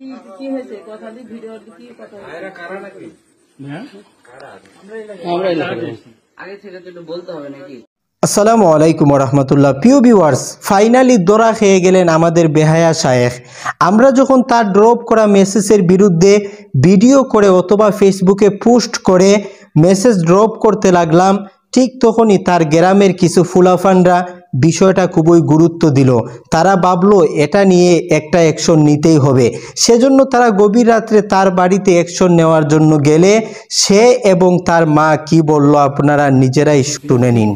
কি হয়েছে কথা দি ভিডিও কি কথা এরা কারা নাকি? হ্যাঁ কারা? আমরা এলাকায় আগে থেকে তো একটু বলতে হবে নাকি? আসসালামু আলাইকুম রহমতুল্লাহ। প্রিয় ভিউয়ার্স, ফাইনালি ধরা খেয়ে গেলেন আমাদের বেহায়া শায়েখ। আমরা যখন তার ড্রপ করা মেসেজের বিরুদ্ধে ভিডিও করে অথবা ফেসবুকে পোস্ট করে মেসেজ ড্রপ করতে লাগলাম, ঠিক তখনই তার গ্রামের কিছু ফুলাফানরা বিষয়টা খুবই গুরুত্ব দিল। তারা ভাবলো এটা নিয়ে একটা অ্যাকশন নিতেই হবে। সেজন্য তারা গভীর রাত্রে তার বাড়িতে অ্যাকশন নেওয়ার জন্য গেলে সে এবং তার মা কি বলল আপনারা নিজেরাই শুনে নিন।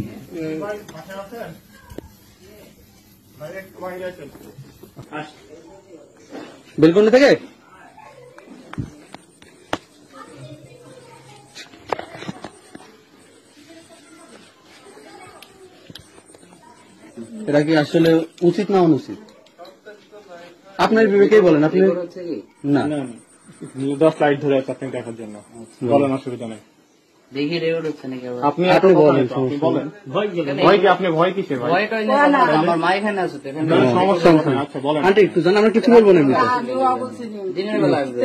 বেলকনি থেকে এটা কি আসলে উচিত না অনুচিত আপনার বিবেকেই বলেন। আপনি হচ্ছে কি না 10 লাইট ধরে আছে আপনি দেখার জন্য বলেন, অসুবিধা নেই। দেখি রেকর্ড হচ্ছে নাকি আবার? আপনি আপনি বলেন, আপনি বলেন ভয় কি? আপনি ভয় কিসে ভাই? ভয়টাই না, আমার মা এখানে আছে তো, এখানে সমস্যা নেই। আচ্ছা বলেন। আন্টি একটু জান, আমরা কিছু বলবো না এমনিতে। দিনের বেলা আসবে।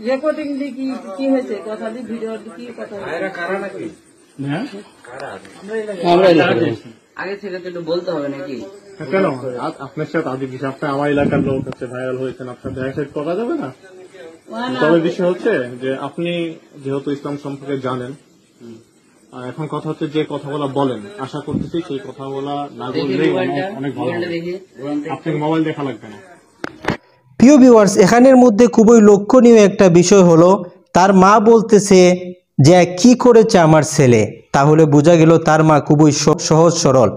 রেকর্ডিং দি কি হয়েছে কথা দি ভিডিও কি কথা এরা কারা নাকি? হ্যাঁ কারা? আমরা এলাকায় আগে থেকে তো একটু বলতে হবে নাকি? কেন আপনার সাথে আদি বিষয়, আপনি আমার এলাকার লোক হচ্ছে, ভাইরাল হয়েছেন, আপনার দেখা সাথে করা যাবে না? তবে বিষয় হচ্ছে যে আপনি যেহেতু ইসলাম সম্পর্কে জানেন, আর এখন কথা হচ্ছে যে কথাগুলো বলেন, আশা করতেছি সেই কথাগুলো না বললেই অনেক ভালো হবে। দেখি আপনি মোবাইল দেখা লাগবে না। প্রিয় ভিউয়ার্স, এখানের মধ্যে খুবই লক্ষণীয় একটা বিষয় হলো তার মা বলতেছে যে কি করেছে আমার ছেলে। তাহলে বোঝা গেল তার মা খুবই সহজ সরল।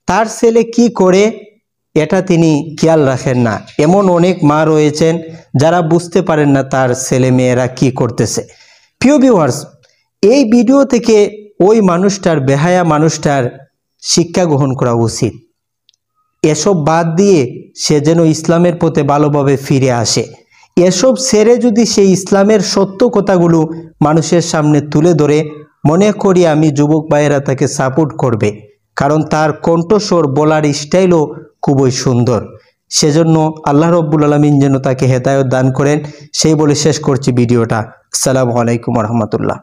তার ছেলে কি করে এটা তিনি খেয়াল রাখেন না। এমন অনেক মা রয়েছেন যারা বুঝতে পারেন না তার ছেলে মেয়েরা কি করতেছে। প্রিয় ভিউয়ার্স, এই ভিডিও থেকে ওই মানুষটার, বেহায়া মানুষটার শিক্ষা গ্রহণ করা উচিত। এসব বাদ দিয়ে সে যেন ইসলামের পথে ভালোভাবে ফিরে আসে। এসব ছেড়ে যদি সে ইসলামের সত্য কথাগুলো মানুষের সামনে তুলে ধরে, মনে করি আমি যুবক ভাইয়েরা তাকে সাপোর্ট করবে, কারণ তার কণ্ঠস্বর বলার স্টাইলও খুবই সুন্দর। সেজন্য আল্লাহ রব্বুল আলামিন যেন তাকে হেদায়েত দান করেন, সেই বলে শেষ করছি ভিডিওটা। আসসালামু আলাইকুম রহমতুল্লাহ।